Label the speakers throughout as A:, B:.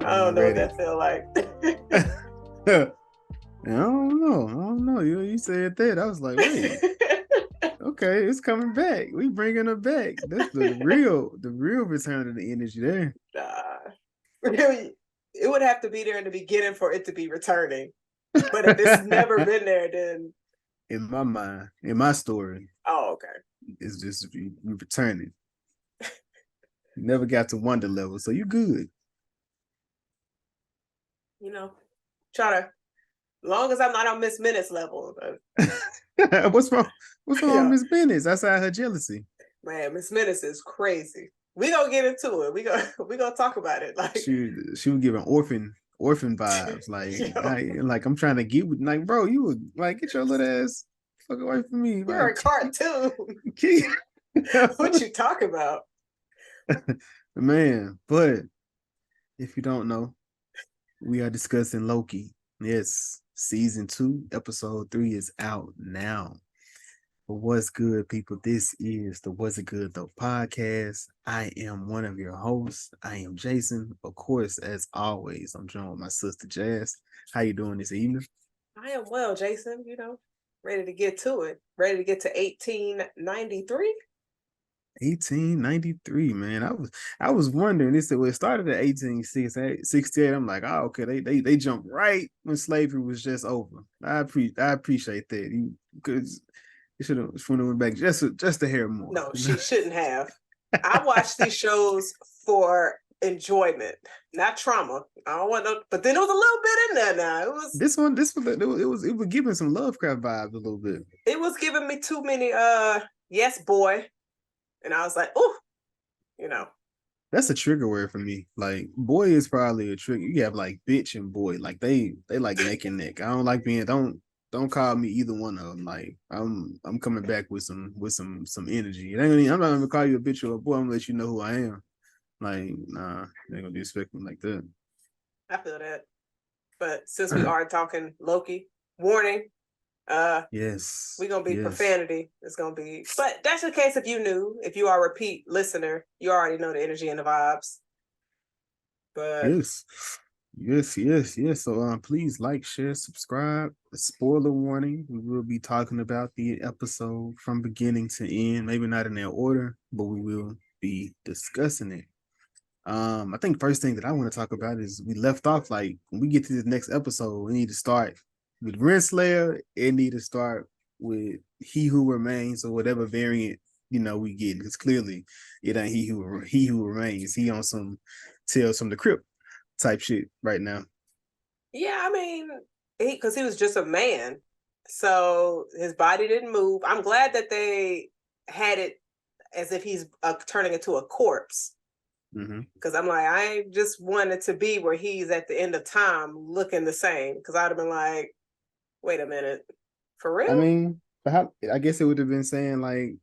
A: I don't know what that feel like.
B: I don't know. You said that. I was like, wait. Okay, it's coming back. We bringing her back. That's the real return of the energy there.
A: Really, it would have to be there in the beginning for it to be returning. But if it's never been there, then
B: in my mind, in my story,
A: okay,
B: it's just you returning. You never got to wonder level, so you good.
A: Try to. Long as I'm not on Miss Minutes level.
B: What's wrong? What's wrong with Miss Minutes? Outside her jealousy.
A: Man, Miss Minutes is crazy. We gonna get into it. We gonna talk about it. Like
B: she was giving orphan vibes. Like I'm trying to get with, like, bro, you would like get your little ass fuck away from me.
A: You're a cartoon. What you talking about?
B: Man, but if you don't know, we are discussing Loki. Yes, season 2, episode 3 is out now. But what's good, people? This is the Was It Good Though podcast. I am one of your hosts. I am Jason. Of course, as always, I'm joined with my sister Jazz. How you doing this evening?
A: I am well, Jason. Ready to get to it. Ready to get to 1893.
B: 1893, man. I was wondering. It started at 1868. I'm like, oh, okay. They jumped right when slavery was just over. I appreciate that. Because you should have went back just to hear more.
A: No, she shouldn't have. I watched these shows for enjoyment, not trauma. I don't want no, but then there was a little bit in there. Now
B: it was giving some Lovecraft vibes a little bit.
A: It was giving me too many yes boy. And I was like, oh,
B: That's a trigger word for me. Like, boy is probably a trigger. You have like bitch and boy. Like they like neck and neck. I don't like being don't call me either one of them. Like I'm coming back with some energy. I'm not gonna call you a bitch or a boy. I'm gonna let you know who I am. Like, nah, they ain't gonna disrespect me like that.
A: I feel that. But since we are talking Loki, warning.
B: Yes,
A: we're gonna be profanity. It's gonna be, but that's the case. If you are a repeat listener, you already know the energy and the vibes. But
B: yes. So please like, share, subscribe. Spoiler warning: we will be talking about the episode from beginning to end. Maybe not in that order, but we will be discussing it. I think first thing that I want to talk about is we left off, like, when we get to the next episode, we need to start with Renslayer. It need to start with He Who Remains, or whatever variant we get, because clearly it ain't He Who Remains. He on some Tales from the Crypt type shit right now.
A: Yeah, I mean, because he was just a man, so his body didn't move. I'm glad that they had it as if he's turning into a corpse. Because I'm like, I just wanted to be where he's at the end of time looking the same. Because I'd have been like, wait a minute, for real?
B: I mean, I guess it would have been saying, like,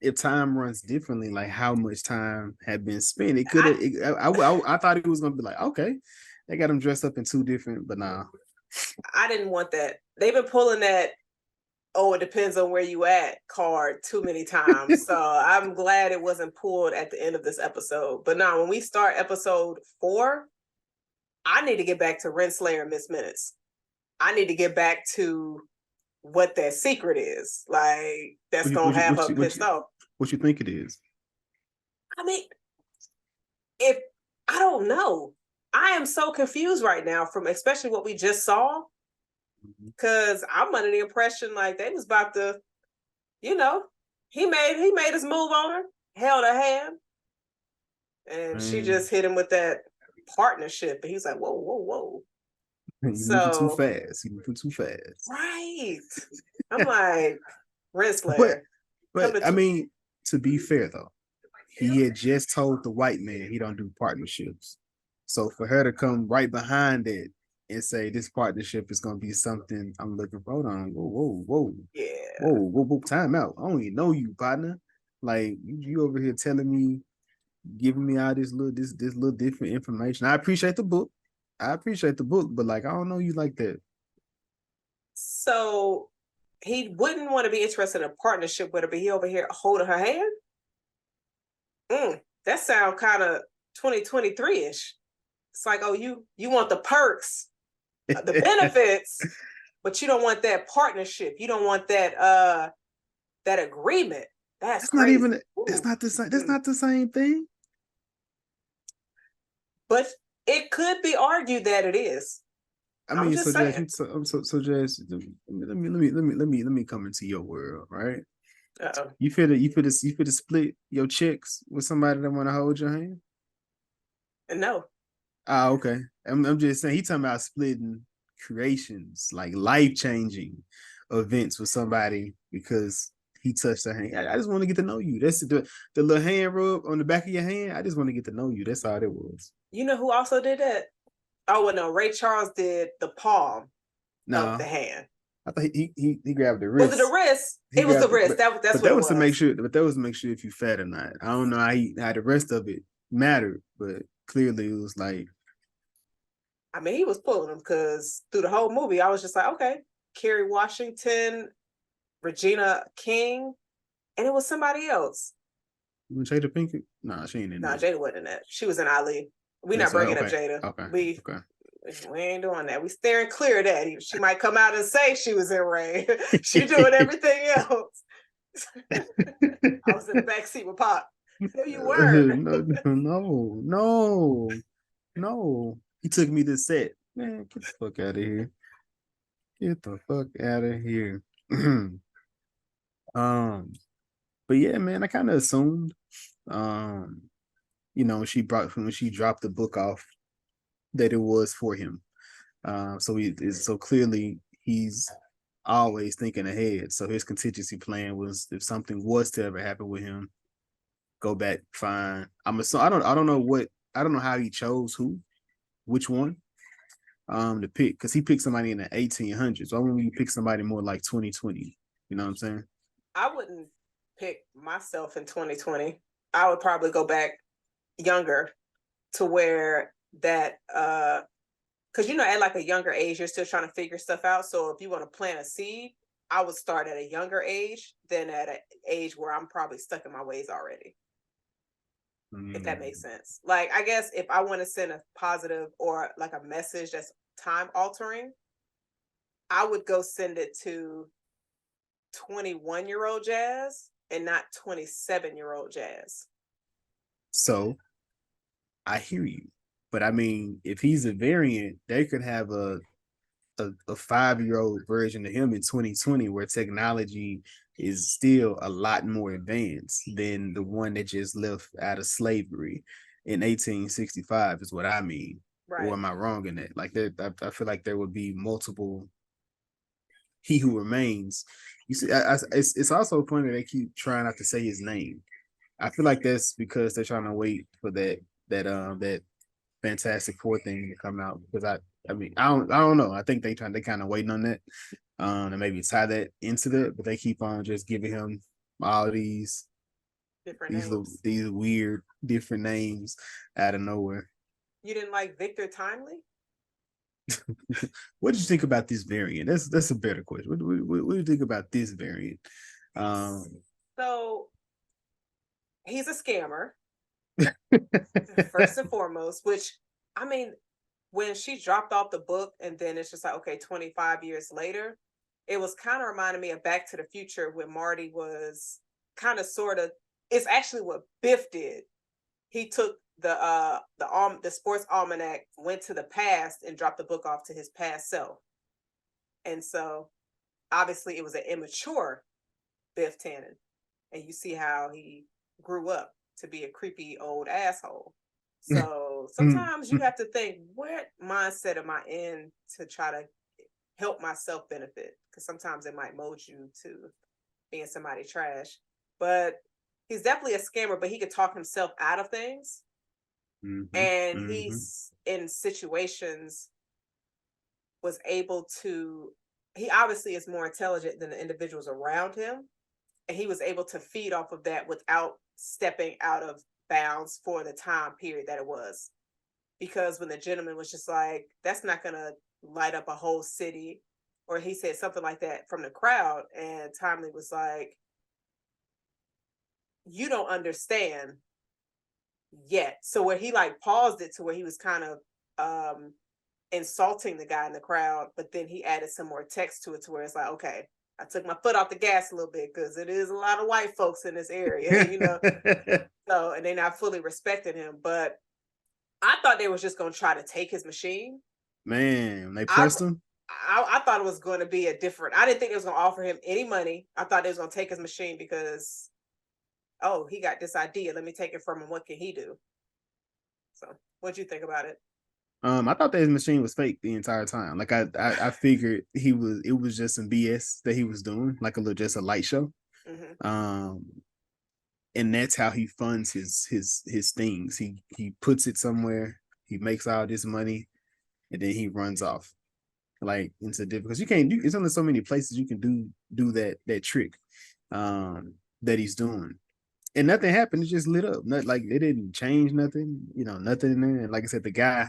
B: if time runs differently, like how much time had been spent. It could have. I thought it was gonna be like, okay, they got him dressed up in 2 different, but nah.
A: I didn't want that. They've been pulling that, oh, it depends on where you at card too many times. So I'm glad it wasn't pulled at the end of this episode. But now when we start episode 4, I need to get back to Renslayer and Miss Minutes. I need to get back to what that secret is. Like, that's going to have her pissed off.
B: What you think it is?
A: I mean, I don't know. I am so confused right now from especially what we just saw. Because I'm under the impression like they was about to, he made his move on her, held her hand, and she just hit him with that partnership. And he's like, whoa.
B: Moving too fast. You moving too fast.
A: Right. I'm like, Renslayer.
B: But I mean, to be fair though, he had just told the white man he don't do partnerships. So for her to come right behind it and say this partnership is gonna be something I'm looking for. Hold on, whoa.
A: Yeah.
B: Whoa, time out. I don't even know you, partner. Like, you over here telling me, giving me all this little different information. I appreciate the book, but like, I don't know you like that.
A: So he wouldn't want to be interested in a partnership with her, but he over here holding her hand? That sounds kind of 2023-ish. It's like, oh, you want the perks, the benefits, but you don't want that partnership. You don't want that that agreement. That's
B: not
A: crazy.
B: even. That's not the same. That's not the same thing.
A: But it could be argued that it is.
B: I mean, so Jazz, so Jazz, let me come into your world, right?
A: Uh-oh.
B: You fit to split your checks with somebody that want to hold your hand?
A: No.
B: Ah, okay. I'm just saying he talking about splitting creations, like life-changing events with somebody because he touched her hand. I just want to get to know you. That's the little hand rub on the back of your hand. I just want to get to know you. That's all it was.
A: You know who also did that? Oh, well, no, Ray Charles did the palm of the hand.
B: I thought he grabbed the wrist.
A: Was it the wrist? It was the wrist. That's what it was.
B: To make sure. But that was to make sure if you fat or not. I don't know how the rest of it mattered, but clearly it was like.
A: I mean, he was pulling them because through the whole movie, I was just like, okay, Kerry Washington, Regina King, and it was somebody else.
B: Jada Pinkett? Nah, she ain't in
A: that.
B: Nah,
A: Jada wasn't in that. She was in Ali. We're not bringing up Jada.
B: Okay.
A: We ain't doing that. We staring clear of that. She might come out and say she was in Ray. She doing everything else. I was in the backseat with Pop. No, you weren't.
B: No. He took me to set. Man, get the fuck out of here. Get the fuck out of here. But yeah, man, I kind of assumed, when she dropped the book off, that it was for him. So clearly he's always thinking ahead. So his contingency plan was if something was to ever happen with him, go back, fine. I don't know how he chose which one to pick, because he picked somebody in the 1800s. Why wouldn't you pick somebody more like 2020? You know what I'm saying?
A: I wouldn't pick myself in 2020. I would probably go back younger to where that because at like a younger age you're still trying to figure stuff out. So if you want to plant a seed, I would start at a younger age than at an age where I'm probably stuck in my ways already. If that makes sense. Like, I guess if I want to send a positive or like a message that's time altering, I would go send it to 21-year-old Jazz and not 27-year-old Jazz.
B: So I hear you, but I mean, if he's a variant, they could have a 5-year-old version of him in 2020 where technology is still a lot more advanced than the one that just left out of slavery in 1865 is what I mean. Right. Or am I wrong in that? Like, I feel like there would be multiple He Who Remains. You see, it's also funny they keep trying not to say his name. I feel like that's because they're trying to wait for that Fantastic Four thing to come out, because I don't know. I think they kind of waiting on that, and maybe tie that into that, but they keep on just giving him all these weird different names out of nowhere.
A: You didn't like Victor Timey?
B: What did you think about this variant? That's a better question. What do you think about this variant?
A: So he's a scammer. First and foremost, which, I mean, when she dropped off the book and then it's just like, okay, 25 years later, it was kind of reminding me of Back to the Future when Marty was kind of sort of, it's actually what Biff did. He took the sports almanac, went to the past and dropped the book off to his past self. And so obviously it was an immature Biff Tannen. And you see how he grew up to be a creepy old asshole. So sometimes you have to think, what mindset am I in to try to help myself benefit? Because sometimes it might mold you to being somebody trash. But he's definitely a scammer, but he could talk himself out of things. And he's in situations was able to, he obviously is more intelligent than the individuals around him. And he was able to feed off of that without stepping out of bounds for the time period that it was. Because when the gentleman was just like, that's not going to light up a whole city, or he said something like that from the crowd, and Timely was like, you don't understand yet. So where he like paused it to where he was kind of insulting the guy in the crowd, but then he added some more text to it to where it's like, okay, I took my foot off the gas a little bit because it is a lot of white folks in this area, you know. So, and they're not fully respecting him. But I thought they was just gonna try to take his machine.
B: Man, they pressed him.
A: I thought it was going to be a different. I didn't think it was going to offer him any money. I thought they was going to take his machine because, oh, he got this idea. Let me take it from him. What can he do? So, what'd you think about it?
B: I thought that his machine was fake the entire time. Like I figured it was just some BS that he was doing, like just a light show. Mm-hmm. And that's how he funds his things. He puts it somewhere, he makes all this money, and then he runs off. Like into different, because you can't do, it's only so many places you can do that trick that he's doing. And nothing happened, it just lit up. Not like it didn't change nothing, nothing in there. And like I said, the guy,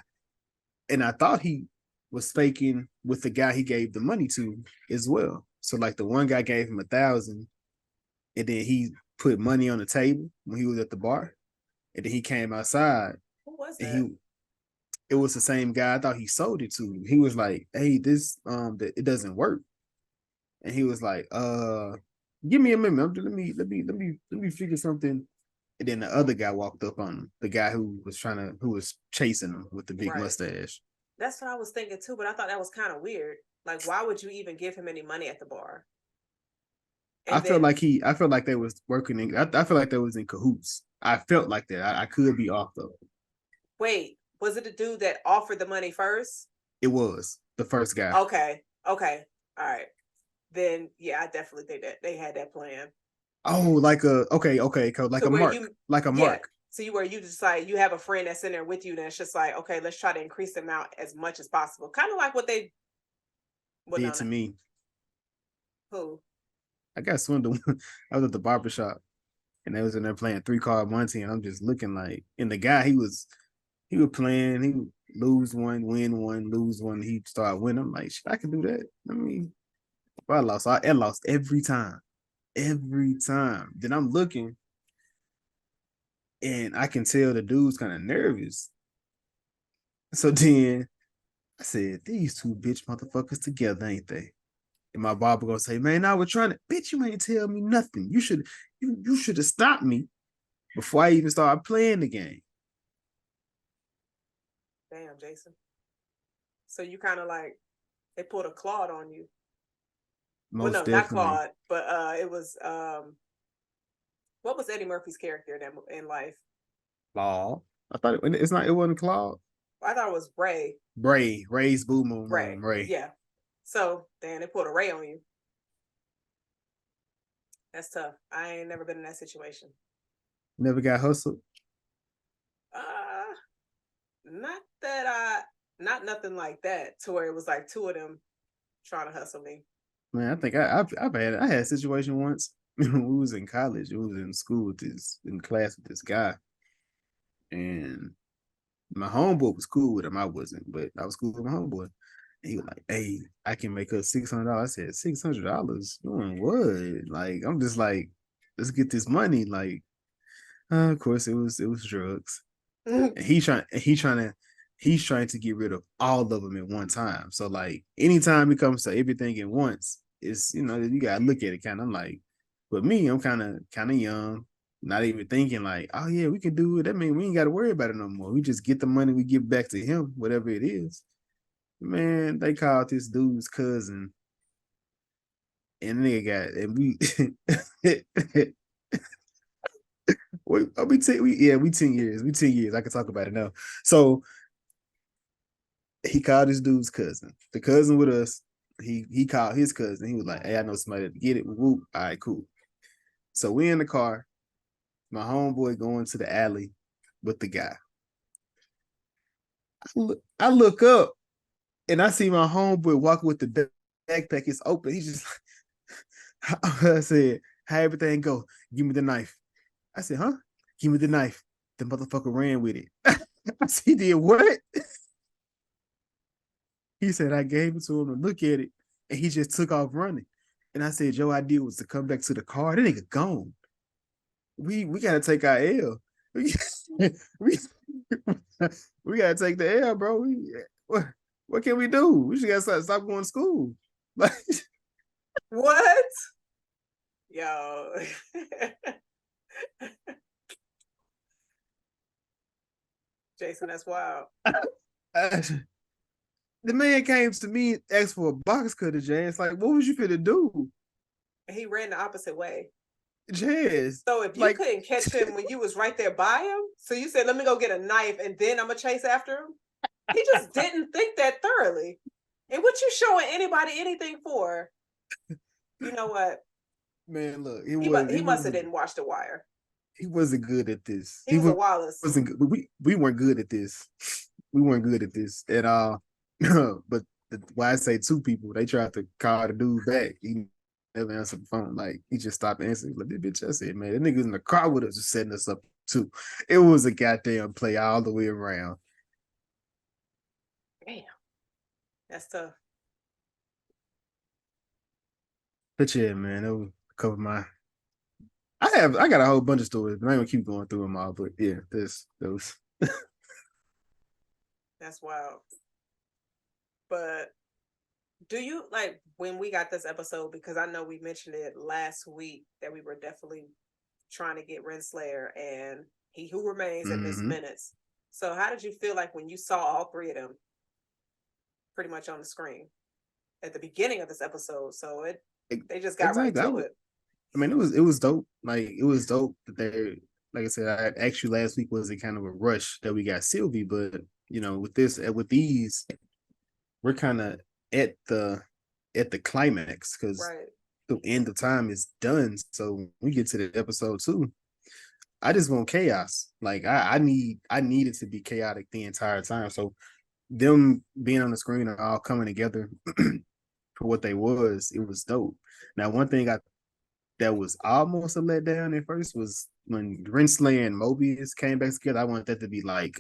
B: and I thought he was faking with the guy he gave the money to as well. So like the one guy gave him 1,000, and then he put money on the table when he was at the bar, and then he came outside.
A: Who was that?
B: It was the same guy I thought he sold it to. He was like, "Hey, this it doesn't work," and he was like, "Give me a minute. Let me figure something." And then the other guy walked up on him, the guy who was chasing him with the big mustache.
A: That's what I was thinking too, but I thought that was kind of weird. Like, why would you even give him any money at the bar?
B: I felt like they was working. I feel like they was in cahoots. I felt like that. I could be off though.
A: Wait. Was it the dude that offered the money first?
B: It was the first guy.
A: Okay. All right. Then yeah, I definitely think that they had that plan.
B: Oh, like like a mark. Like a mark.
A: So you just like, you have a friend that's in there with you, and it's just like, okay, let's try to increase the amount as much as possible. Kind of like what they
B: did to me.
A: Who?
B: I got swindled. I was at the barbershop, and they was in there playing 3-card Monty, and I'm just looking like, and the guy, he was playing, he would lose one, win one, lose one, he'd start winning. I'm like, shit, I can do that. I mean, if I lost every time. Then I'm looking, and I can tell the dude's kind of nervous. So then I said, these two bitch motherfuckers together, ain't they? And my barber gonna say, man, I was trying to, bitch, you ain't tell me nothing. You should have stopped me before I even started playing the game.
A: Damn, Jason. So you kind of like, they pulled a Claude on you.
B: Most
A: definitely. Not Claude, but it was what was Eddie Murphy's character in Life?
B: Law. I thought it wasn't Claude.
A: I thought it was Ray.
B: Ray's Boo Moon. Ray.
A: Yeah. So damn, they pulled a Ray on you. That's tough. I ain't never been in that situation.
B: Never got hustled?
A: Not nothing like that, to where it was like two of them trying to hustle me.
B: Man, I think I had a situation once when we was in college. We was in school in class with this guy, and my homeboy was cool with him. I wasn't, but I was cool with my homeboy. And he was like, "Hey, I can make us $600." I said, $600 doing what? Like, I'm just like, let's get this money. Like, of course, it was drugs. And he's trying to get rid of all of them at one time. So like, anytime it comes to everything at once, it's, you gotta look at it kind of like. But me, I'm kind of young, not even thinking like, oh yeah, we can do it. That means we ain't got to worry about it no more. We just get the money, we give back to him, whatever it is. Man, they called this dude's cousin, and nigga got, and we we 10 years. We 10 years. I can talk about it now. So he called his dude's cousin. The cousin with us, he called his cousin. He was like, hey, I know somebody to get it. Whoop. All right, cool. So we in the car. My homeboy going to the alley with the guy. I look up, and I see my homeboy walking with the backpack. It's open. He's just I said, how everything go? Give me the knife. I said, huh? Give me the knife. The motherfucker ran with it. I said, he did what? He said, I gave it to him to look at it, and he just took off running. And I said, your idea was to come back to the car. That nigga gone. We gotta take our L. We gotta take the L, bro. What can we do? We just gotta stop going to school. Like,
A: What? Yo. Jason, that's wild.
B: the man came to me, asked for a box cutter, Jazz. Like, what was you finna do?
A: He ran the opposite way.
B: Jazz.
A: So if you
B: Like,
A: couldn't catch him when you was right there by him, so you said, let me go get a knife and then I'm gonna chase after him. He just didn't think that thoroughly. And what you showing anybody anything for? You know what?
B: man, look,
A: He must have didn't watch The Wire.
B: he wasn't good at this.
A: He was a Wallace.
B: Wasn't good. We weren't good at this. We weren't good at this at all. But why I say two people, they tried to call the dude back. He never answered the phone. Like, he just stopped answering. Like, this bitch, I said, man, that nigga was in the car with us, just setting us up too. It was a goddamn play all the way around.
A: Damn, that's tough.
B: But yeah, man, that was cover my. I got a whole bunch of stories, but I'm gonna keep going through them all. But yeah, those.
A: That's wild. But do you like when we got this episode? Because I know we mentioned it last week that we were definitely trying to get Renslayer and He Who Remains and Miss Minutes. So how did you feel like when you saw all three of them pretty much on the screen at the beginning of this episode? So they just got right to it.
B: I mean, it was dope. Like, it was dope that they, like I said, I actually last week was a kind of a rush that we got Sylvie, but you know, with these, we're kind of at the climax because the end of time is done. So when we get to the episode 2, I just want chaos. Like, I need it to be chaotic the entire time. So them being on the screen and all coming together for what it was dope. Now, one thing that was almost a letdown at first was when Renslayer and Mobius came back together. I wanted that to be like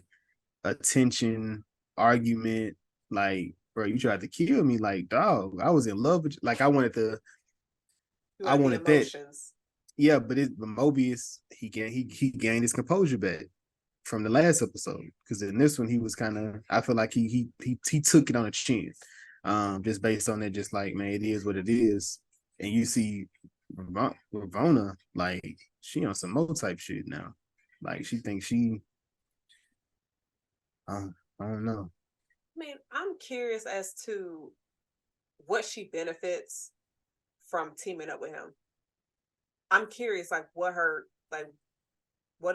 B: a tension argument. Like, bro, you tried to kill me. Like, dog, I was in love with you. Like, I wanted that. Yeah, but Mobius, he gained his composure back from the last episode, because in this one he was kind of, I feel like he took it on the chin, just based on that. Just like, man, it is what it is. And you see Ravonna, like, she on some more type shit now. Like, she thinks I don't know.
A: I mean, I'm curious as to what she benefits from teaming up with him. I'm curious, like, what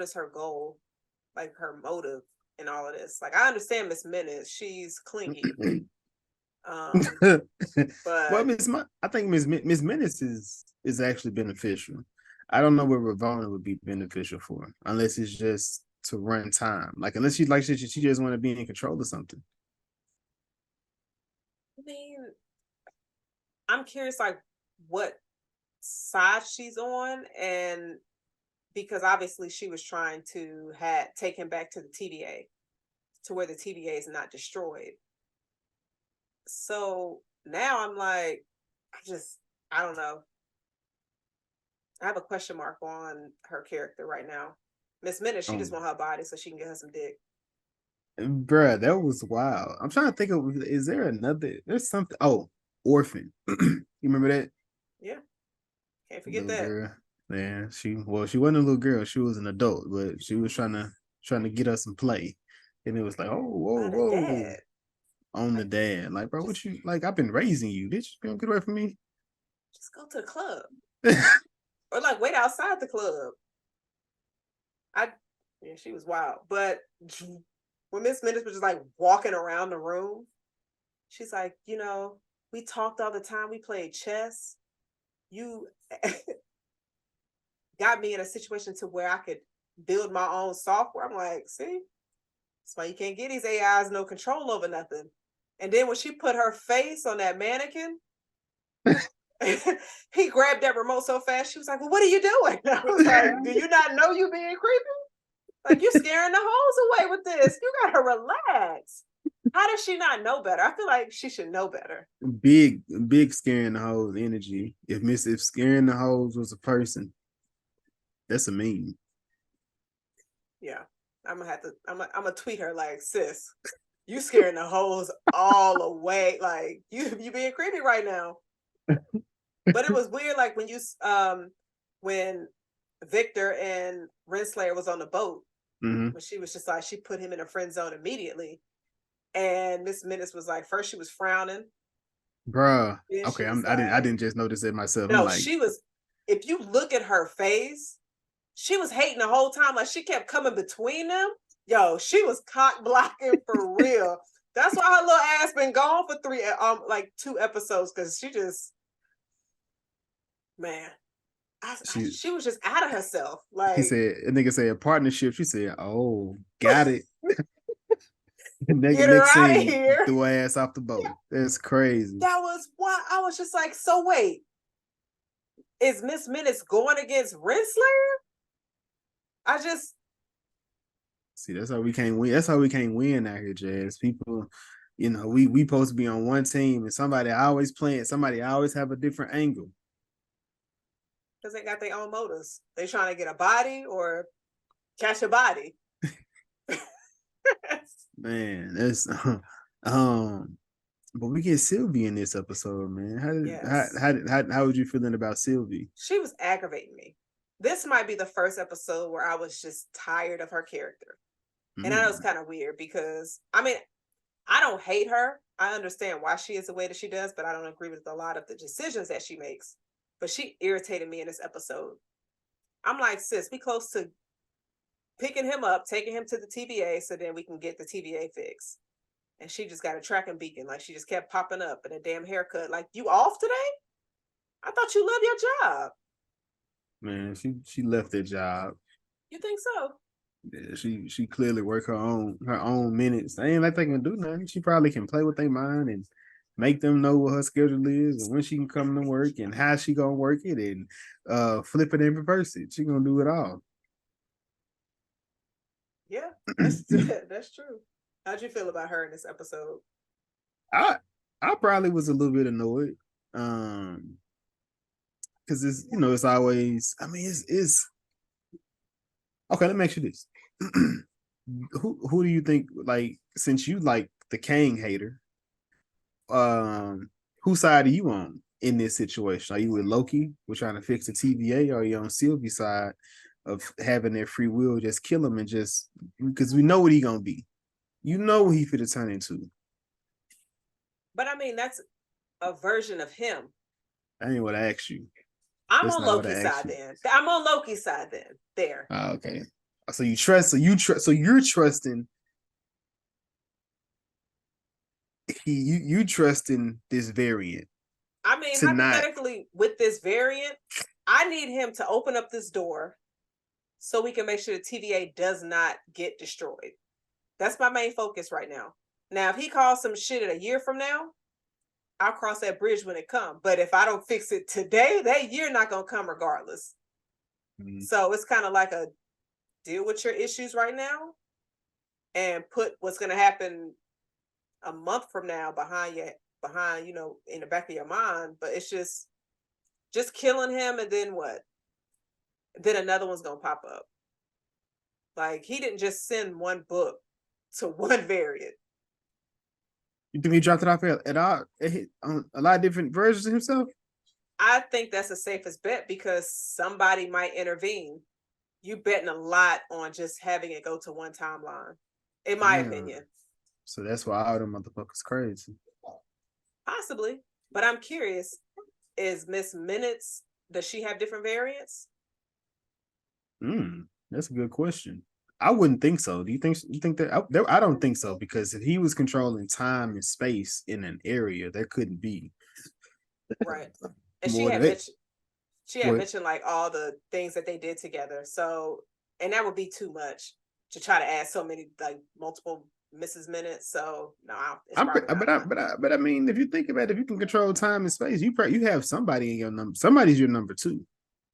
A: is her goal, like her motive in all of this. Like, I understand Miss Minutes, she's clingy. But
B: well, I think Miss Minutes is actually beneficial. I don't know what Ravonna would be beneficial for, unless it's just to run time. Like, unless she just want to be in control of something.
A: I mean, I'm curious, like, what side she's on, and because obviously she was trying to take him back to the TVA, to where the TVA is not destroyed. So now I'm like, I don't know. I have a question mark on her character right now. Miss Minutes, she just want her body so she can get her some dick.
B: Bruh, that was wild. I'm trying to think of, is there another, there's something, Orphan. You remember that?
A: Yeah. Can't forget
B: little
A: that.
B: Girl. Yeah, she wasn't a little girl, she was an adult, but she was trying to get us some play. And it was like, oh, whoa. On the dad. Like, bro, what you, like, I've been raising you. Bitch, you don't get away from me.
A: Just go to the club. Or like wait outside the club. Yeah, she was wild. But when Miss Minutes was just like walking around the room, she's like, we talked all the time. We played chess. You got me in a situation to where I could build my own software. I'm like, see, that's why you can't get these AIs no control over nothing. And then when she put her face on that mannequin, he grabbed that remote so fast, she was like, well, what are you doing? I was like, do you not know you being creepy? Like, you're scaring the hoes away with this. You gotta relax. How does she not know better? I feel like she should know better.
B: Big scaring the hoes energy. If scaring the hoes was a person, that's a meme.
A: Yeah. I'm gonna tweet her like, sis, you scaring the hoes all away. Like you being creepy right now. But it was weird, like when Victor and Renslayer was on the boat, when she was just like, she put him in a friend zone immediately. And Miss Minutes was like, first she was frowning.
B: Bruh.
A: Then
B: Okay,
A: she was
B: I
A: like,
B: didn't just notice it myself. I'm
A: no,
B: like,
A: she was, if you look at her face, she was hating the whole time. Like she kept coming between them. Yo, she was cock blocking for real. That's why her little ass been gone for like 2 episodes, because she just, man, she was just out of herself.
B: he
A: Like,
B: said, a nigga said partnership. She said, "Oh, got it."
A: get her
B: next
A: out of
B: scene,
A: here.
B: threw her ass off the boat. That's crazy.
A: That was why I was just like, so wait, is Miss Minutes going against Renslayer? I just
B: See, that's how we can't win. That's how we can't win out here, Jazz. People, we supposed to be on one team, and somebody always playing. Somebody always have a different angle.
A: because they got their own motives. They trying to get a body or catch a body.
B: Man, that's but we get Sylvie in this episode, man.
A: Yes.
B: How was you feeling about Sylvie?
A: She was aggravating me. This might be the first episode where I was just tired of her character. And I know it's kind of weird because, I mean, I don't hate her. I understand why she is the way that she does, but I don't agree with a lot of the decisions that she makes. But she irritated me in this episode. I'm like, sis, we close to picking him up, taking him to the TVA so then we can get the TVA fixed. And she just got a tracking beacon. Like, she just kept popping up in a damn haircut. Like, you off today? I thought you loved your job.
B: Man, she left that job.
A: You think so?
B: Yeah, she clearly work her own minutes. They ain't like they can do nothing. She probably can play with their mind and make them know what her schedule is and when she can come to work and how she gonna work it and flip it and reverse it. She gonna do it all.
A: Yeah, that's true. How'd you feel about her in this episode?
B: I probably was a little bit annoyed. Because it's always, I mean, it's okay. Let me ask you this: who do you think, like, since you like the Kang hater, whose side are you on in this situation? Are you with Loki, we're trying to fix the TVA, or are you on Sylvie's side of having their free will, just kill him and just because we know what he gonna be, what he fit to turn into.
A: But I mean, that's a version of him.
B: I ain't what I asked you.
A: I'm on Loki's side then. I'm on Loki's side then. There.
B: Okay. So you trust. So you're trusting. You trusting this variant.
A: I mean, hypothetically, with this variant, I need him to open up this door so we can make sure the TVA does not get destroyed. That's my main focus right now. Now, if he calls some shit in a year from now, I'll cross that bridge when it comes. But if I don't fix it today, that year not gonna come regardless. Mm-hmm. So it's kind of like a deal with your issues right now and put what's gonna happen a month from now behind in the back of your mind. But it's just killing him, and then what? Then another one's gonna pop up. Like, he didn't just send one book to one variant.
B: You think he dropped it off at all? A lot of different versions of himself?
A: I think that's the safest bet because somebody might intervene. You betting a lot on just having it go to one timeline, in my opinion.
B: So that's why all them motherfuckers crazy.
A: Possibly. But I'm curious, is Miss Minutes, does she have different variants?
B: That's a good question. I wouldn't think so. Do you think that? I don't think so, because if he was controlling time and space in an area, there couldn't be.
A: Right. And she had mentioned like all the things that they did together. So, and that would be too much to try to add so many, like, multiple Mrs. Minutes. So no,
B: but I mean, if you think about it, if you can control time and space, you have somebody in your number. Somebody's your number two.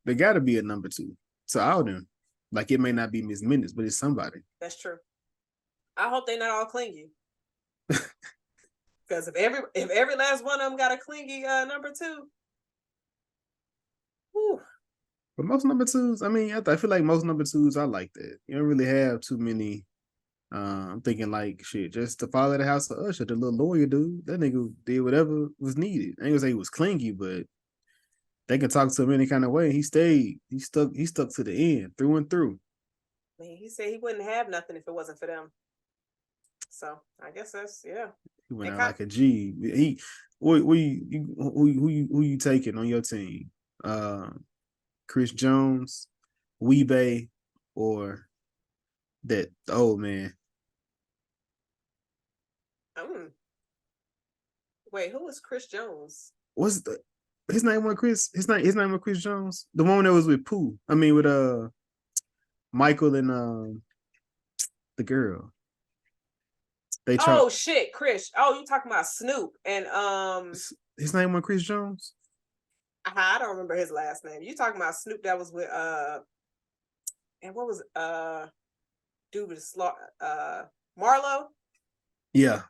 B: There got to be a number two. So all of them. Like, it may not be Miss Minutes, but it's somebody.
A: That's true. I hope they're not all clingy. Because if every last one of them got a clingy number two, whew.
B: But most number twos, I mean, I feel like most number twos are like that. You don't really have too many. I'm thinking like shit, just to follow the house of Usher, the little lawyer dude. That nigga did whatever was needed. I ain't gonna say he was clingy, but they can talk to him any kind of way. He stayed. He stuck to the end, through and through.
A: I mean, he said he wouldn't have nothing if it wasn't for them. So I guess that's yeah.
B: He went out like a G. He who you taking on your team? Chris Jones, Weebay, or that old man?
A: Wait, who was Chris Jones?
B: What's his name? Was Chris? His name was Chris Jones. The one that was with Pooh. I mean, with Michael and the girl.
A: Oh shit, Chris. Oh, you talking about Snoop and
B: his name was Chris Jones?
A: I don't remember his last name. You talking about Snoop that was with and what was dude with Marlo?
B: Yeah.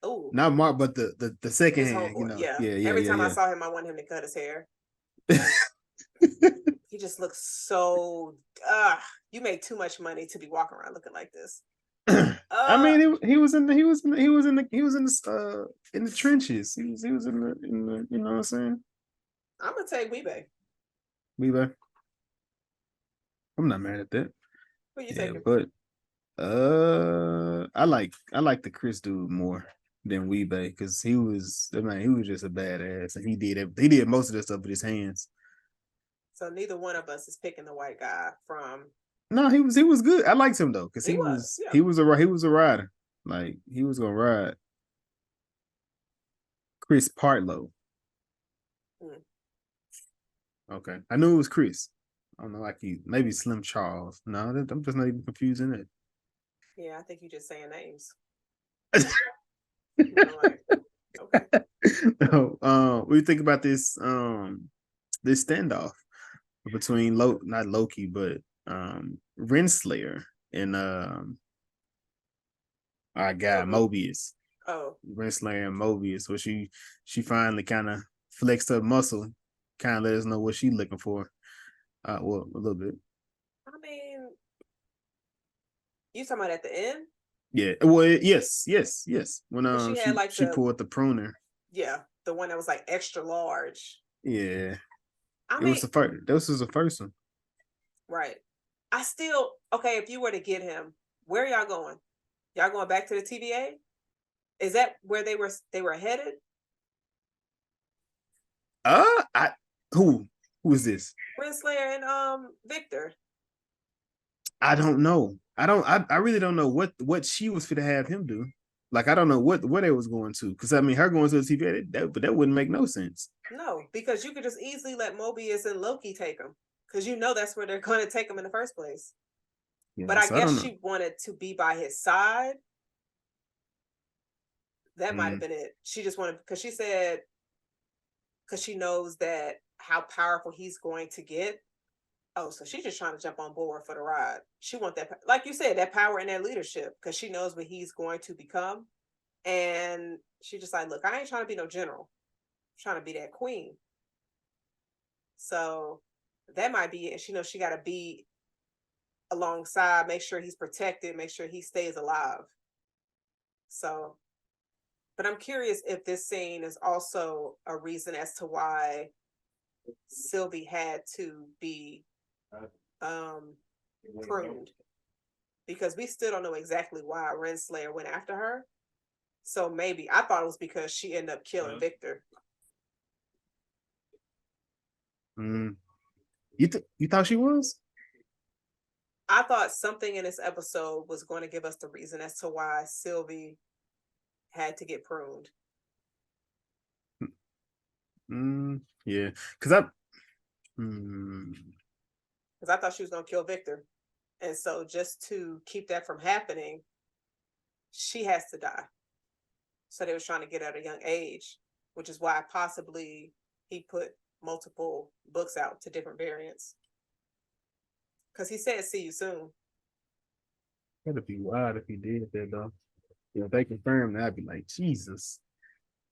A: Oh,
B: not Mark, but the second hand, you know.
A: Yeah. Every time I saw him, I wanted him to cut his hair. He just looks so you make too much money to be walking around looking like this.
B: I mean, he was in the trenches. He was in the you know what I'm saying?
A: I'm gonna take Weebay.
B: I'm not mad at that.
A: Who you taking?
B: But I like the Chris dude more than Weebay because he was just a badass and he did most of this stuff with his hands.
A: So neither one of us is picking the white guy from.
B: No, he was good. I liked him though because he was a rider. Like he was gonna ride. Chris Partlow. Okay, I knew it was Chris. I don't know, like maybe Slim Charles. No, I'm just not even confusing it.
A: Yeah, I think you're just saying names. Okay.
B: No, what do you think about this this standoff between not Loki, but Renslayer and our guy Mobius.
A: Oh.
B: Renslayer and Mobius, where she finally kind of flexed her muscle, kind of let us know what she's looking for. Well, a little bit.
A: I mean, you talking about at the end?
B: Yeah. Well, yes. When
A: she had
B: she pulled the pruner.
A: Yeah, the one that was like extra large.
B: Yeah. Was the first. This was the first one.
A: Right. I still if you were to get him, where are y'all going? Y'all going back to the TVA? Is that where they were headed?
B: Who is this?
A: Renslayer and Victor.
B: I don't know. I really don't know what she was for to have him do. Like I don't know what they was going to, because I mean her going to the TVA, that wouldn't make no sense.
A: No, because you could just easily let Mobius and Loki take him, because you know that's where they're going to take him in the first place. Yeah, but I guess she wanted to be by his side. That might have been it. She just wanted, because she said, because she knows that how powerful he's going to get. Oh, so she's just trying to jump on board for the ride. She wants that, like you said, that power and that leadership, because she knows what he's going to become. And she just like, look, I ain't trying to be no general. I'm trying to be that queen. So that might be it. And she knows she got to be alongside, make sure he's protected, make sure he stays alive. So, but I'm curious if this scene is also a reason as to why Sylvie had to be pruned, because we still don't know exactly why Renslayer went after her. So maybe I thought it was because she ended up killing Victor.
B: You thought she was?
A: I thought something in this episode was going to give us the reason as to why Sylvie had to get pruned.
B: Yeah, because
A: I thought she was going to kill Victor. And so just to keep that from happening, she has to die. So they were trying to get her at a young age, which is why possibly he put multiple books out to different variants. Because he said, see you soon.
B: That'd be wild if he did that, though. If they confirmed that, I'd be like, Jesus.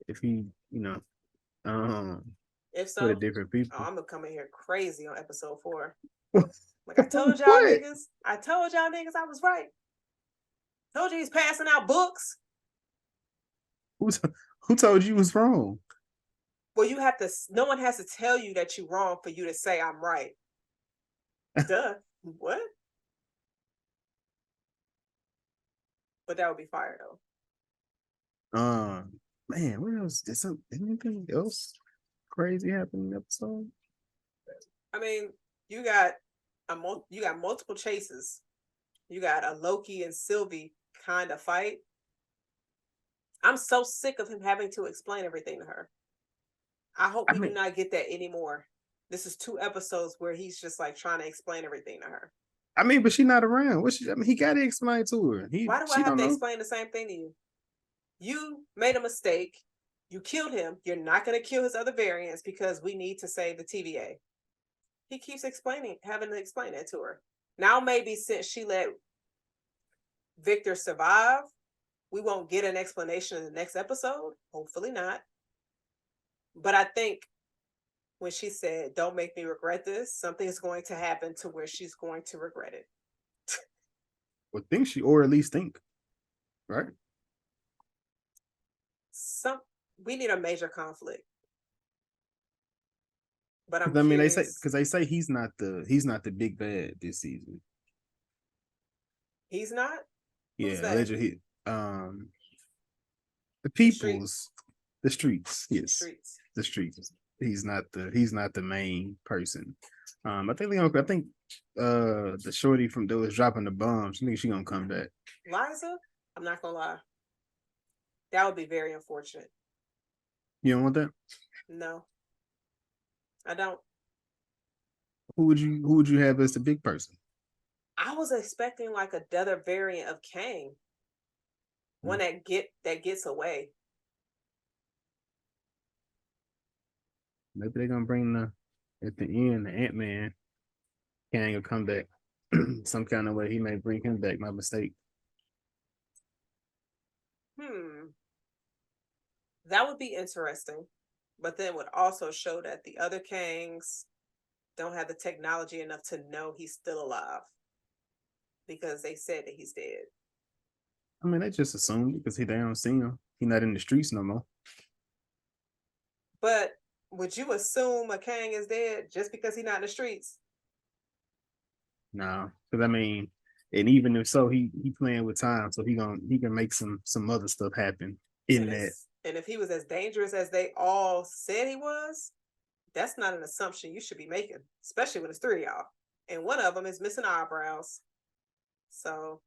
B: If he,
A: If
B: for the
A: so,
B: different
A: oh,
B: people.
A: I'm gonna come in here crazy on episode 4.
B: What?
A: Like I told y'all niggas, I was right. Told you he's passing out books.
B: Who told you was wrong?
A: Well, you have to. No one has to tell you that you're wrong for you to say I'm right. Duh. What? But that would be fire though.
B: Man, what else? Anything else crazy happen in the episode?
A: I mean, you got multiple chases. You got a Loki and Sylvie kind of fight. I'm so sick of him having to explain everything to her. I hope we do not get that anymore. This is 2 episodes where he's just like trying to explain everything to her.
B: I mean, but she's not around. He got to explain to her.
A: Why do I have to explain the same thing to you? You made a mistake. You killed him. You're not going to kill his other variants because we need to save the TVA. He keeps having to explain that to her. Now, maybe since she let Victor survive, we won't get an explanation in the next episode. Hopefully not. But I think when she said, "Don't make me regret this," something is going to happen to where she's going to regret it.
B: Or or at least think, right?
A: We need a major conflict. But I'm
B: curious. They say he's not the big bad this season.
A: He's not?
B: Who's allegedly the people's the streets. Yes. The streets. He's not the main person. I think the shorty from that was dropping the bombs, I think she gonna come back.
A: Liza? I'm not gonna lie. That would be very unfortunate.
B: You don't want that?
A: No. I don't.
B: Who would you have as the big person?
A: I was expecting like another variant of Kang. One that gets away.
B: Maybe they're gonna bring at the end the Ant-Man. Kang will come back some kind of way. He may bring him back. My mistake.
A: That would be interesting, but then would also show that the other Kangs don't have the technology enough to know he's still alive because they said that he's dead.
B: I mean, they just assume because they don't see him. He's not in the streets no more.
A: But would you assume a Kang is dead just because he's not in the streets?
B: No, because I mean, and even if so, he playing with time, so he can make some other stuff happen in that.
A: And if he was as dangerous as they all said he was, that's not an assumption you should be making, especially when it's 3 of y'all, and one of them is missing eyebrows. So,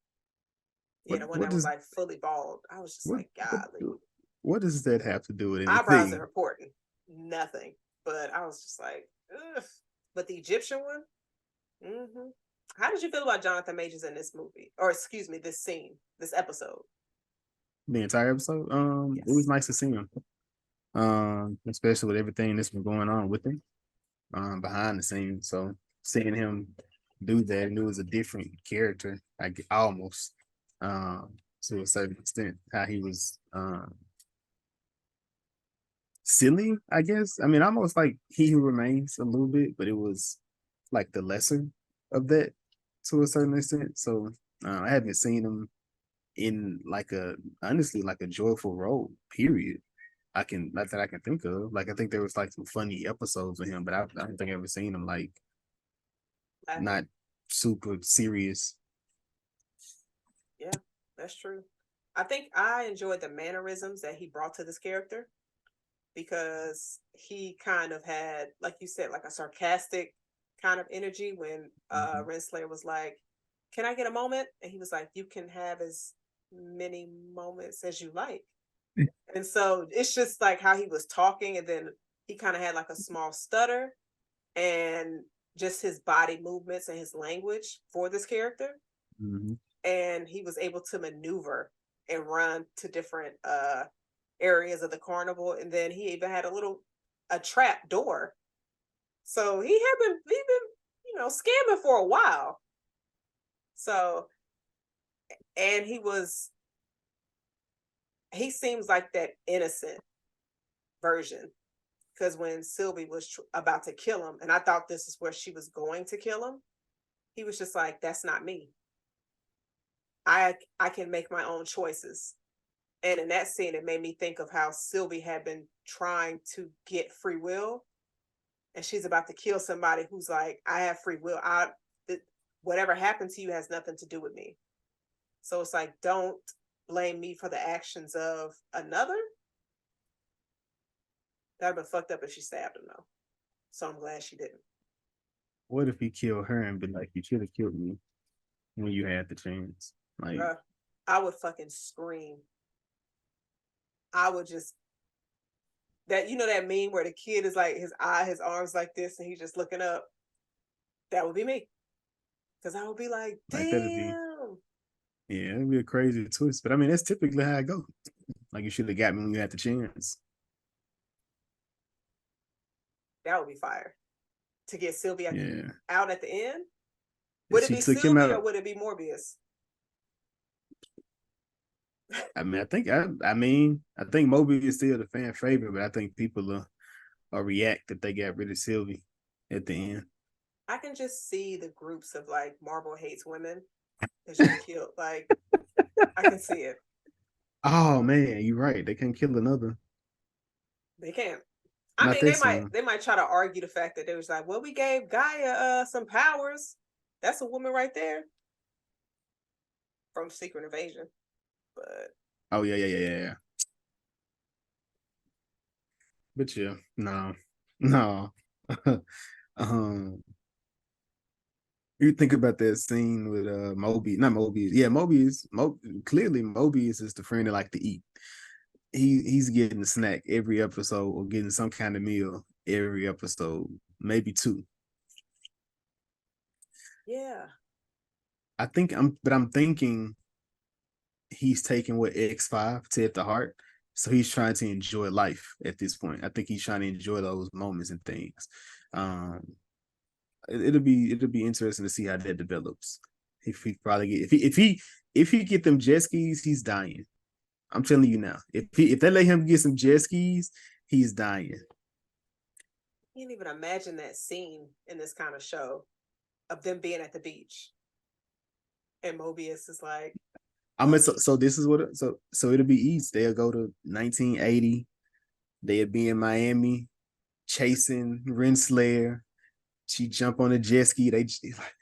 A: yeah, the one that was like fully bald. I was just like, golly.
B: What does that have to do with anything?
A: Eyebrows are important. Nothing. But I was just like, ugh. But the Egyptian one, How did you feel about Jonathan Majors in this movie? Or excuse me, this scene, this episode?
B: The entire episode? Yes. It was nice to see him. Especially with everything that's been going on with him. Behind the scenes. So seeing him do that, and it was a different character, like almost. To a certain extent, how he was silly, I guess. I mean, almost like He Who Remains a little bit, but it was like the lesser of that to a certain extent. So I haven't seen him in honestly like a joyful role, period. Not that I can think of. Like I think there was like some funny episodes of him, but I don't think I've ever seen him like not super serious.
A: Yeah, that's true. I think I enjoyed the mannerisms that he brought to this character because he kind of had, like you said, like a sarcastic kind of energy when Renslayer was like, "Can I get a moment?" And he was like, "You can have as many moments as you like." And so it's just like how he was talking, and then he kind of had like a small stutter, and just his body movements and his language for this character. And he was able to maneuver and run to different areas of the carnival, and then he even had a trap door. So he'd been scamming for a while. So, and he seems like that innocent version, because when Sylvie was about to kill him, and I thought this is where she was going to kill him, he was just like, that's not me. I can make my own choices. And in that scene, it made me think of how Sylvie had been trying to get free will, and she's about to kill somebody who's like, I have free will. Whatever happened to you has nothing to do with me. So it's like, don't blame me for the actions of another. That'd have been fucked up if she stabbed him, though. So I'm glad she didn't.
B: What if he killed her and been like, you should have killed me when you had the chance? Like,
A: bruh, I would fucking scream. I would just, that, you know, that meme where the kid is like, his arms like this, and he's just looking up. That would be me. Because I would be like, damn.
B: Yeah, it'd be a crazy twist. But I mean, that's typically how I go. Like, you should have got me when you had the chance.
A: That would be fire. To get Sylvie out at the end? Would it be
B: took
A: Sylvie
B: him out,
A: or would it be Morbius?
B: I mean, I think Mobius is still the fan favorite, but I think people will react that they got rid of Sylvie at the end.
A: I can just see the groups of like Marvel hates women that she killed. Like, I can see it.
B: Oh man, you're right. They can't kill another.
A: They can't. I mean, they might try to argue the fact that they was like, well, we gave Gaia some powers. That's a woman right there from Secret Invasion. But
B: oh yeah. But yeah, no. You think about that scene with Mobius, not Mobius. Yeah, clearly Mobius is the friend that like to eat. He's getting a snack every episode or getting some kind of meal every episode, maybe two.
A: Yeah.
B: I'm thinking he's taking what X5 to at the heart. So he's trying to enjoy life at this point. I think he's trying to enjoy those moments and things. It'll be interesting to see how that develops. If he get them jet skis, he's dying. I'm telling you now. If they let him get some jet skis, he's dying.
A: You can't even imagine that scene in this kind of show of them being at the beach. And Mobius is like,
B: I mean, so this is what so it'll be easy. They'll go to 1980. They'll be in Miami chasing Renslayer. She jump on a jet ski. They like,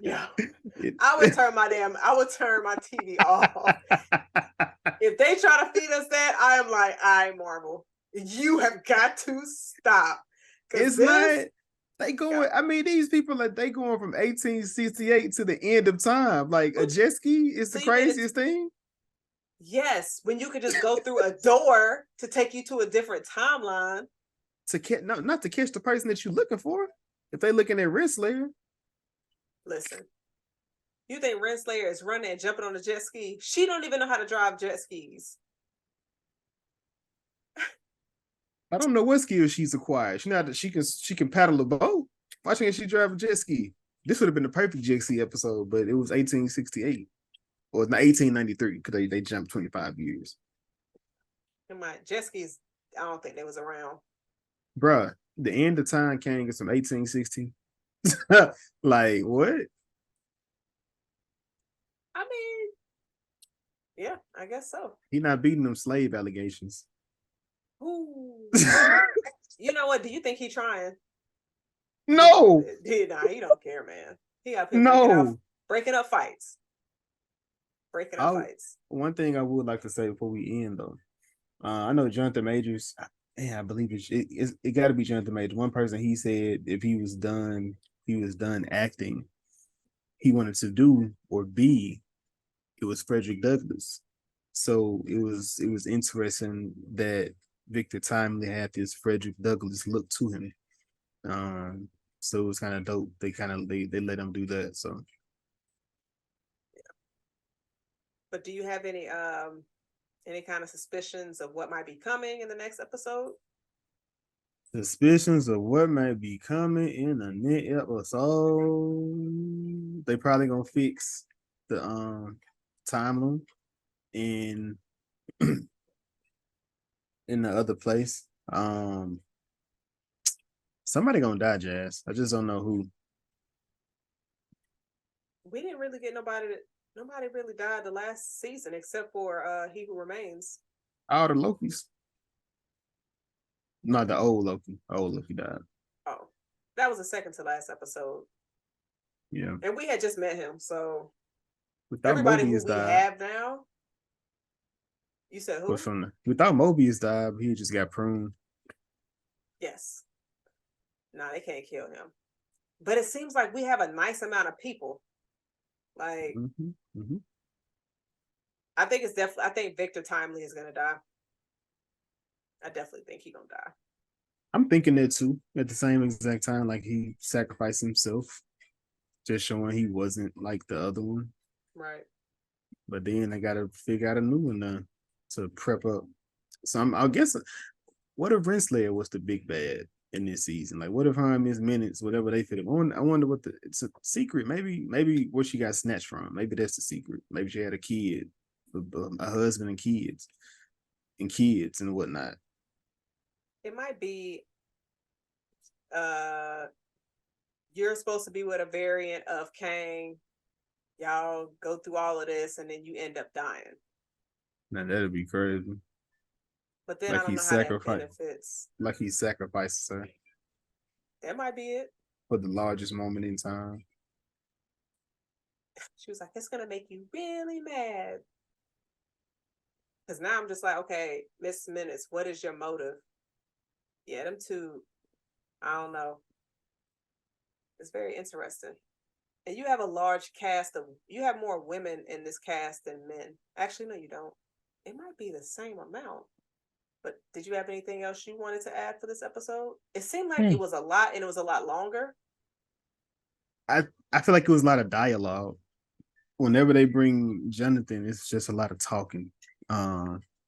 A: yeah. I would turn my TV off. If they try to feed us that, I am like, Marvel, you have got to stop.
B: It's not. They going. I mean, these people they going from 1868 to the end of time. Like a jet ski is the craziest thing.
A: Yes, when you could just go through a door to take you to a different timeline.
B: Not to catch the person that you're looking for. If they're looking at Renslayer.
A: Listen, you think Renslayer is running and jumping on a jet ski? She don't even know how to drive jet skis.
B: I don't know what skills she's acquired. She can paddle a boat. Why can't she drive a jet ski? This would have been the perfect jet ski episode, but it was 1868 or 1893 because they jumped 25 years.
A: And my jet skis, I don't think they was around.
B: Bruh, the end of time came in some 1860. Like what?
A: I mean, yeah, I guess so.
B: He not beating them slave allegations.
A: Ooh. You know what? Do you think he trying?
B: No.
A: He don't care, man. He got people breaking up fights.
B: One thing I would like to say before we end, though, I know Jonathan Majors. I believe it got to be Jonathan Majors. One person, he said if he was done acting, he wanted to do or be. It was Frederick Douglass. So it was interesting that Victor Timey had this Frederick Douglass look to him. So it was kind of dope. They let him do that. So.
A: But do you have any kind of suspicions of what might be coming in the next episode?
B: Suspicions of what might be coming in the next episode. They probably gonna fix the timeline and in the other place. Somebody gonna die, Jazz. I just don't know who.
A: We didn't really get nobody really died the last season except for He Who Remains.
B: All the Lokis. Not the old Loki. Old Loki died.
A: Oh, that was the second to last episode.
B: Yeah.
A: And we had just met him, so
B: Without
A: everybody
B: Mobius
A: who we
B: died.
A: have now. You said who?
B: Without Mobius died, he just got pruned.
A: Yes. No, they can't kill him. But it seems like we have a nice amount of people. Like, I think it's definitely. I think Victor Timely is gonna die. I definitely think he's gonna die.
B: I'm thinking that too. At the same exact time, like he sacrificed himself, just showing he wasn't like the other one.
A: Right.
B: But then I gotta figure out a new one to prep up. So I guess, what if Renslayer was the big bad in this season? Like, what if her and Miss Minutes, whatever they fit? I wonder what it's a secret. Maybe where she got snatched from. Maybe that's the secret. Maybe she had a kid, a husband and kids and whatnot.
A: It might be you're supposed to be with a variant of Kang. Y'all go through all of this and then you end up dying.
B: Now that'd be crazy.
A: But then like I don't know how that benefits.
B: Like he sacrifices her.
A: That might be it.
B: For the largest moment in time.
A: She was like, it's gonna make you really mad. Because now I'm just like, okay, Miss Minutes, what is your motive? Yeah, them two, I don't know. It's very interesting. And you have a large cast you have more women in this cast than men. Actually, no, you don't. It might be the same amount. But did you have anything else you wanted to add for this episode? It seemed like it was a lot and it was a lot longer.
B: I feel like it was a lot of dialogue. Whenever they bring Jonathan, it's just a lot of talking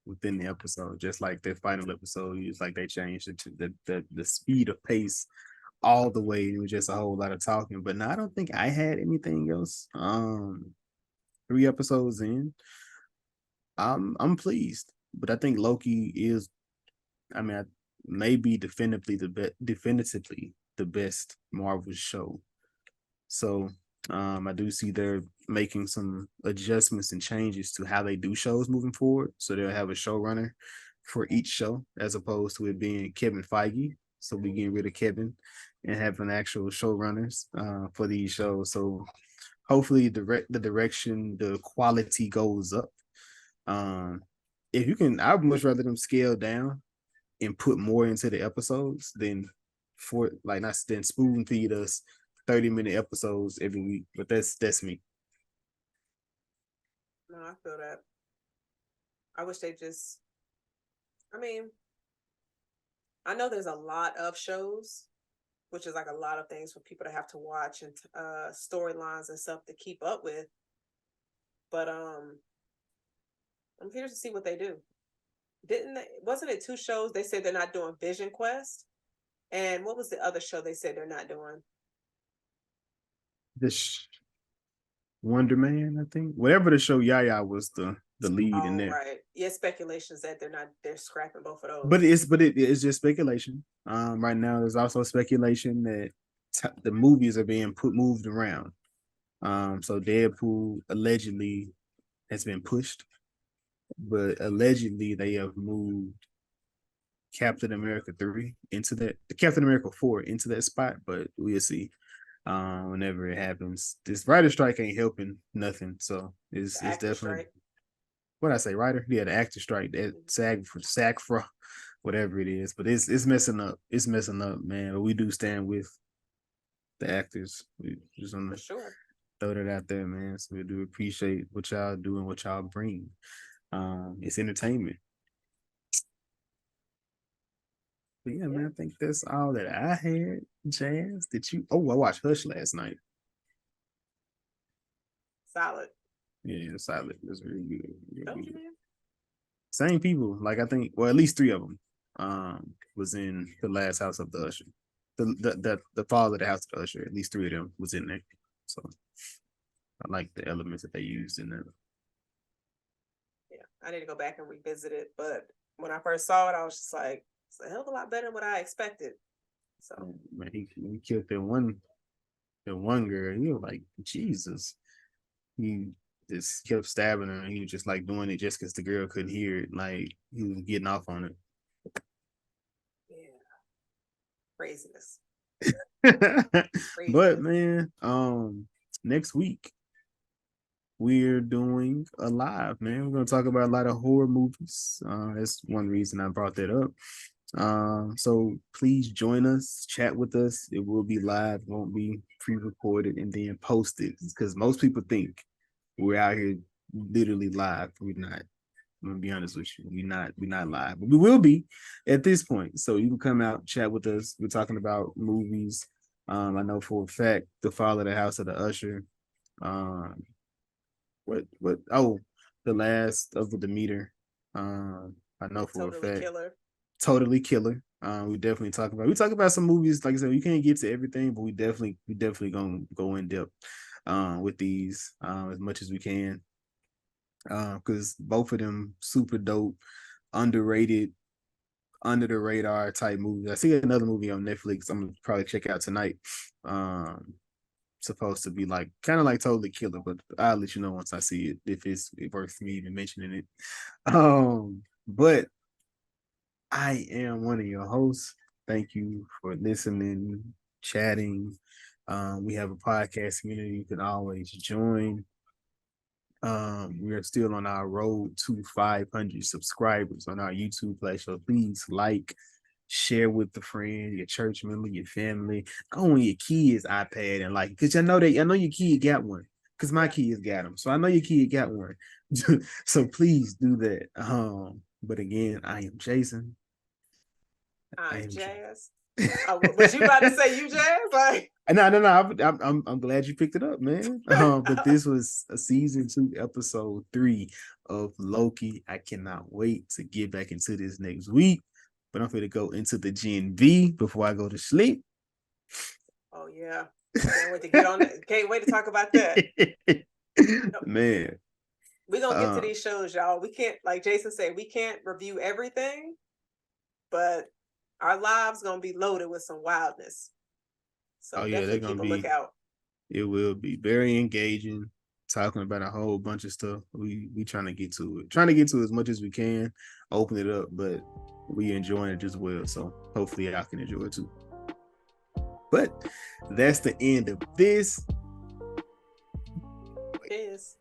B: within the episode. Just like their final episode, it's like they changed it to the speed of pace all the way. It was just a whole lot of talking. But no, I don't think I had anything else. 3 episodes in, I'm pleased. But I think Loki is, maybe definitively the best Marvel show. So I do see they're making some adjustments and changes to how they do shows moving forward. So they'll have a showrunner for each show as opposed to it being Kevin Feige. So we getting rid of Kevin and having actual showrunners for these shows. So hopefully the direction, the quality goes up. If you can, I would much rather them scale down and put more into the episodes than not spoon feed us 30-minute episodes every week. But that's me.
A: No, I feel that. I wish they just, I know there's a lot of shows, which is like a lot of things for people to have to watch and storylines and stuff to keep up with. But I'm curious to see what they do. Wasn't it 2 shows they said they're not doing Vision Quest? And what was the other show they said they're not doing?
B: This Wonder Man, I think. Whatever the show, Yaya was the lead in there.
A: Right. Yeah, speculations that they're scrapping both of those.
B: But it is just speculation. Right now there's also speculation that the movies are being moved around. So Deadpool allegedly has been pushed, but allegedly they have moved Captain America 3 into that, Captain America 4 into that spot, but we'll see. Whenever it happens, this writer strike ain't helping nothing. So it's definitely strike. What I say, writer? Yeah, the actor strike, that SAG for whatever it is, but it's messing up. It's messing up, man. But we do stand with the actors. We just want to throw that out there, man. So we do appreciate what y'all do and what y'all bring. It's entertainment. But yeah, man, I think that's all that I had. Jazz, I watched Hush last night.
A: Solid.
B: Yeah, solid. That's really good.
A: Don't you, man?
B: Same people. Like I think, well, at least 3 of them was in the last house of the Usher. The father of the house of the Usher. At least 3 of them was in there. So I like the elements that they used in there.
A: Yeah, I need to go back and revisit it, but when I first saw it, I was just like, it's a hell of a lot better than what I expected. So
B: man, he killed that one girl. You were like, Jesus. He just kept stabbing her, and he was just like doing it just because the girl couldn't hear it. Like he was getting off on it.
A: yeah, craziness.
B: But man, next week we're doing a live, man. We're gonna talk about a lot of horror movies. That's one reason I brought that up. So please join us, chat with us. It will be live, won't be pre-recorded and then posted, because most people think we're out here literally live. We're not. I'm gonna be honest with you. We're not live, but we will be at this point. So you can come out, chat with us. We're talking about movies. I know for a fact The Fall of the House of the Usher. The Last of the Demeter. I know for a fact. Totally Killer. We definitely talk about some movies. Like I said, we can't get to everything, but we definitely gonna go in depth with these as much as we can. Because both of them super dope, underrated, under the radar type movies. I see another movie on Netflix I'm gonna probably check out tonight. Supposed to be like kind of like Totally Killer, but I'll let you know once I see it if it's worth me even mentioning it. But I am one of your hosts. Thank you for listening, chatting. We have a podcast community you can always join. We are still on our road to 500 subscribers on our YouTube page. So please like, share with a friend, your church member, your family. Go on your kids' iPad and like, because I know your kid got one. Because my kids got them. So I know your kid got one. So please do that. But again, I am Jason.
A: I'm Jazz. Was you about to say you Jazz? Like
B: no. I'm glad you picked it up, man. But this was a season 2, episode 3 of Loki. I cannot wait to get back into this next week. But I'm going to go into the Gen V before I go to sleep.
A: Oh yeah. Can't wait to get on that. Can't wait to talk about that.
B: Man.
A: We're gonna get to these shows, y'all. We can't, like Jason said, we can't review everything, but our lives gonna be loaded with some wildness. So definitely keep a lookout.
B: It will be very engaging, talking about a whole bunch of stuff. We trying to get to it. Trying to get to as much as we can, open it up, but we enjoying it as well. So hopefully y'all can enjoy it too. But that's the end of this.
A: It is.